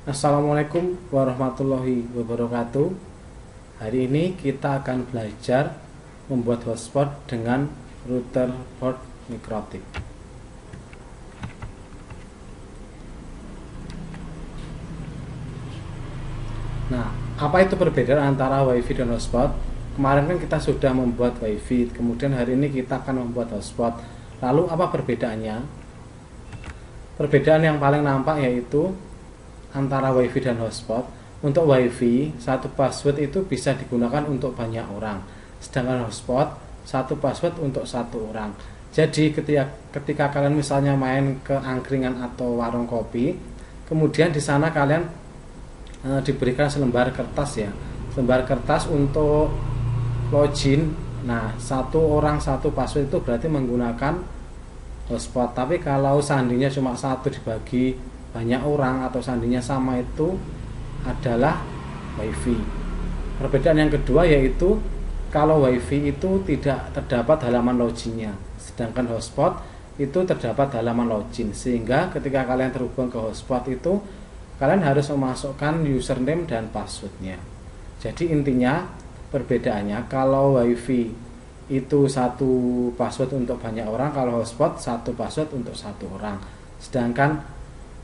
Assalamualaikum warahmatullahi wabarakatuh. Hari ini kita akan belajar membuat hotspot dengan router port MikroTik. Nah, apa itu perbedaan antara WiFi dan hotspot? Kemarin kan kita sudah membuat WiFi, kemudian hari ini kita akan membuat hotspot. Lalu apa perbedaannya? Perbedaan yang paling nampak yaitu antara WiFi dan hotspot. Untuk WiFi, satu password itu bisa digunakan untuk banyak orang, sedangkan hotspot satu password untuk satu orang. Jadi ketika kalian misalnya main ke angkringan atau warung kopi, kemudian di sana kalian diberikan selembar kertas ya, selembar kertas untuk login. Nah, satu orang satu password itu berarti menggunakan hotspot. Tapi kalau sandinya cuma satu dibagi banyak orang atau sandinya sama, itu adalah WiFi. Perbedaan yang kedua yaitu kalau WiFi itu tidak terdapat halaman loginnya, sedangkan hotspot itu terdapat halaman login, sehingga ketika kalian terhubung ke hotspot itu kalian harus memasukkan username dan passwordnya. Jadi intinya perbedaannya, kalau WiFi itu satu password untuk banyak orang, kalau hotspot satu password untuk satu orang. Sedangkan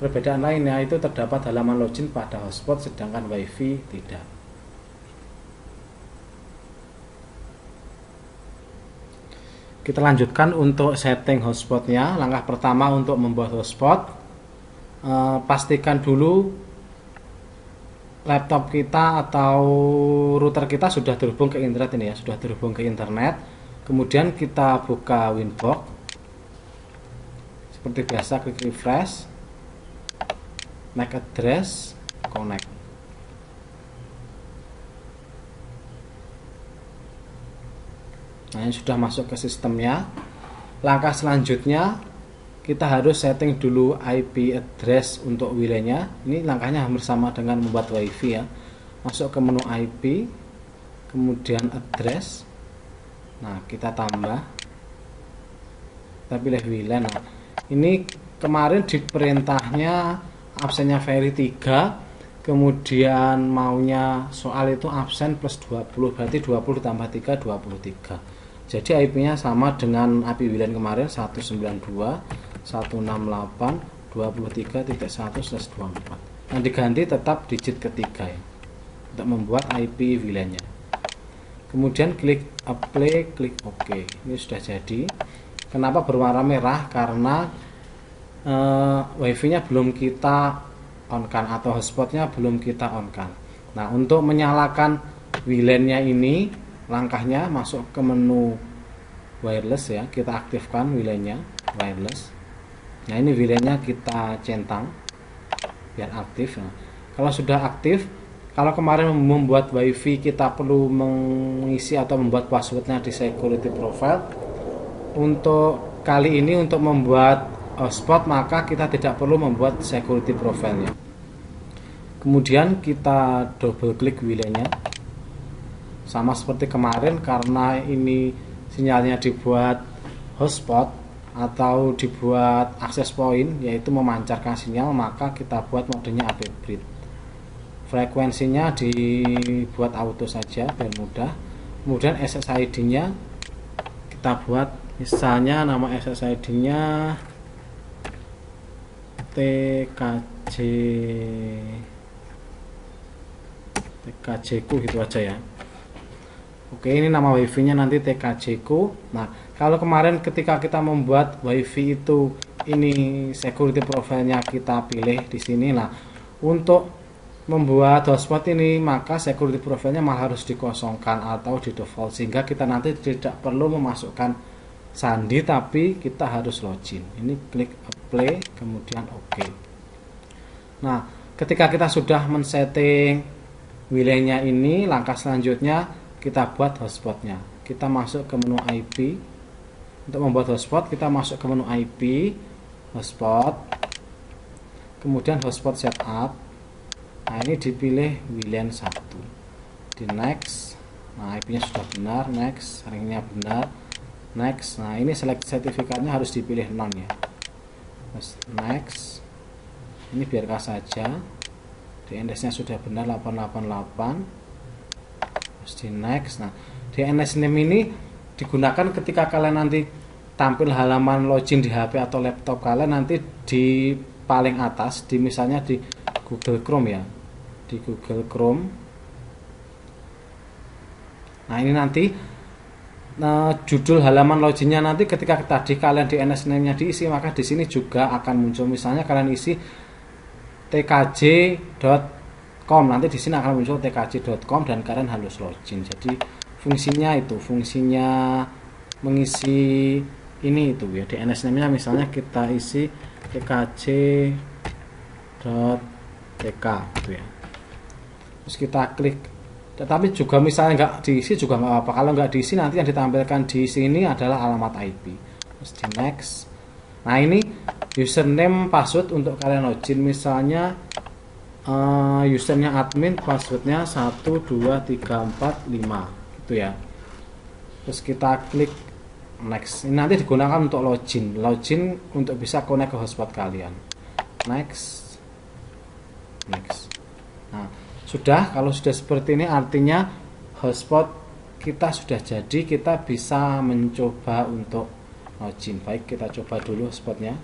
perbedaan lainnya itu terdapat halaman login pada hotspot, sedangkan WiFi tidak. Kita lanjutkan untuk setting hotspotnya. Langkah pertama untuk membuat hotspot, pastikan dulu laptop kita atau router kita sudah terhubung ke internet ini ya, sudah terhubung ke internet. Kemudian kita buka Winbox. Seperti biasa klik refresh, MAC address, connect. Nah, ini sudah masuk ke sistemnya. Langkah selanjutnya kita harus setting dulu IP address untuk wilayahnya. Ini langkahnya hampir sama dengan membuat WiFi ya. Masuk ke menu IP, kemudian address. Nah, kita tambah, kita pilih WLAN. Nah, ini kemarin di perintahnya absennya very 3, kemudian maunya soal itu absen plus 20, berarti 20 ditambah 3, 23. Jadi IP-nya sama dengan IP WLAN kemarin, 192.168.23.1/24. Yang diganti tetap digit ketiga ya, untuk membuat IP WLAN-nya. Kemudian klik apply, klik OK. Ini sudah jadi. Kenapa berwarna merah? Karena WiFi-nya belum kita on-kan atau hotspotnya belum kita on-kan. Nah, untuk menyalakan WLAN-nya ini, langkahnya masuk ke menu wireless ya, kita aktifkan WLAN-nya wireless. Nah, ini WLAN-nya kita centang biar aktif. Nah, kalau sudah aktif, kalau kemarin membuat WiFi kita perlu mengisi atau membuat passwordnya di security profile, untuk kali ini untuk membuat hotspot maka kita tidak perlu membuat security profile-nya. Kemudian kita double klik WLAN-nya, sama seperti kemarin. Karena ini sinyalnya dibuat hotspot atau dibuat access point, yaitu memancarkan sinyal, maka kita buat modenya AP Bridge. Frekuensinya dibuat auto saja biar mudah. Kemudian SSID-nya kita buat, misalnya nama SSID-nya TKJ ku gitu aja ya. Oke, ini nama WiFi-nya nanti TKJ ku. Nah, kalau kemarin ketika kita membuat WiFi itu ini security profile-nya kita pilih di sini. Nah, untuk membuat hotspot ini maka security profile-nya malah harus dikosongkan atau di default, sehingga kita nanti tidak perlu memasukkan sandi tapi kita harus login. Ini klik apply, kemudian OK. Nah, ketika kita sudah men-setting wilayahnya ini, langkah selanjutnya kita buat hotspotnya. Kita masuk ke menu IP. Untuk membuat hotspot kita masuk ke menu IP, hotspot, kemudian hotspot setup. Nah, ini dipilih WLAN 1, di next. Nah, IP-nya sudah benar, next. Ringnya benar, next. Nah, ini select sertifikatnya harus dipilih non ya, next. Ini biarkan saja. DNS nya sudah benar 888, terus di next. Nah, DNS name ini digunakan ketika kalian nanti tampil halaman login di HP atau laptop kalian, nanti di paling atas, di misalnya di Google Chrome ya, di Google Chrome. Nah, ini nanti judul halaman loginnya nanti ketika tadi kalian DNS name-nya diisi, maka di sini juga akan muncul. Misalnya kalian isi tkj.com, nanti di sini akan muncul tkj.com dan kalian harus login. Jadi fungsinya itu, fungsinya mengisi ini itu ya, DNS name-nya misalnya kita isi tkj.tk gitu ya. Terus kita klik. Tetapi juga misalnya nggak diisi juga nggak apa-apa. Kalau nggak diisi, nanti yang ditampilkan di sini adalah alamat IP. Terus di next. Nah, ini username password untuk kalian login. Misalnya username admin, passwordnya 12345 gitu ya. Terus kita klik next. Ini nanti digunakan untuk login untuk bisa connect ke hotspot kalian. Next. Nah, sudah, kalau sudah seperti ini artinya hotspot kita sudah jadi, kita bisa mencoba untuk login. Baik, kita coba dulu hotspotnya.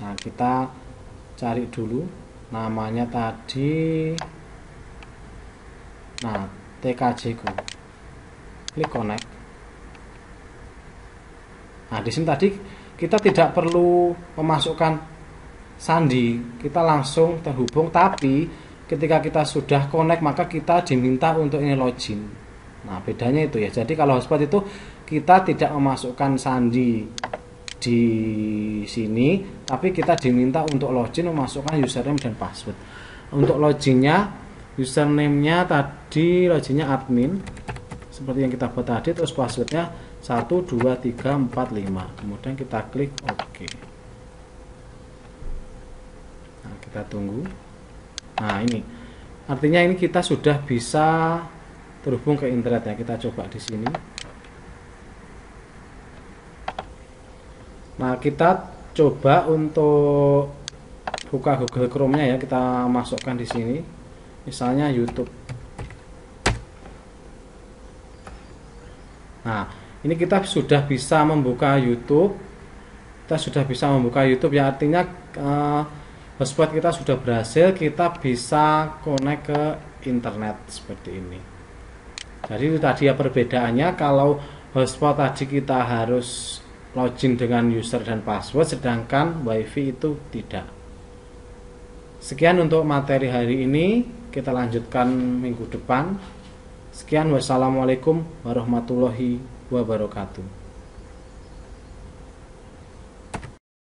Nah, kita cari dulu namanya tadi. Nah, TKJ ku. Klik connect. Nah, di sini tadi kita tidak perlu memasukkan sandi, kita langsung terhubung, tapi ketika kita sudah connect maka kita diminta untuk ini login. Nah, bedanya itu ya. Jadi kalau hotspot itu kita tidak memasukkan sandi di sini, tapi kita diminta untuk login memasukkan username dan password. Untuk loginnya, username-nya tadi loginnya admin seperti yang kita buat tadi, terus passwordnya 12345. Kemudian kita klik OK. Nah, kita tunggu. Nah, ini artinya ini kita sudah bisa terhubung ke internet ya. Kita coba di sini. Nah, kita coba untuk buka Google Chrome-nya ya. Kita masukkan di sini. Misalnya YouTube. Nah, ini kita sudah bisa membuka YouTube. Kita sudah bisa membuka YouTube ya, artinya hotspot kita sudah berhasil, kita bisa connect ke internet seperti ini. Jadi itu tadi ya perbedaannya. Kalau hotspot tadi kita harus login dengan user dan password, sedangkan wifi itu tidak. Sekian untuk materi hari ini, kita lanjutkan minggu depan. Sekian, wassalamualaikum warahmatullahi wabarakatuh.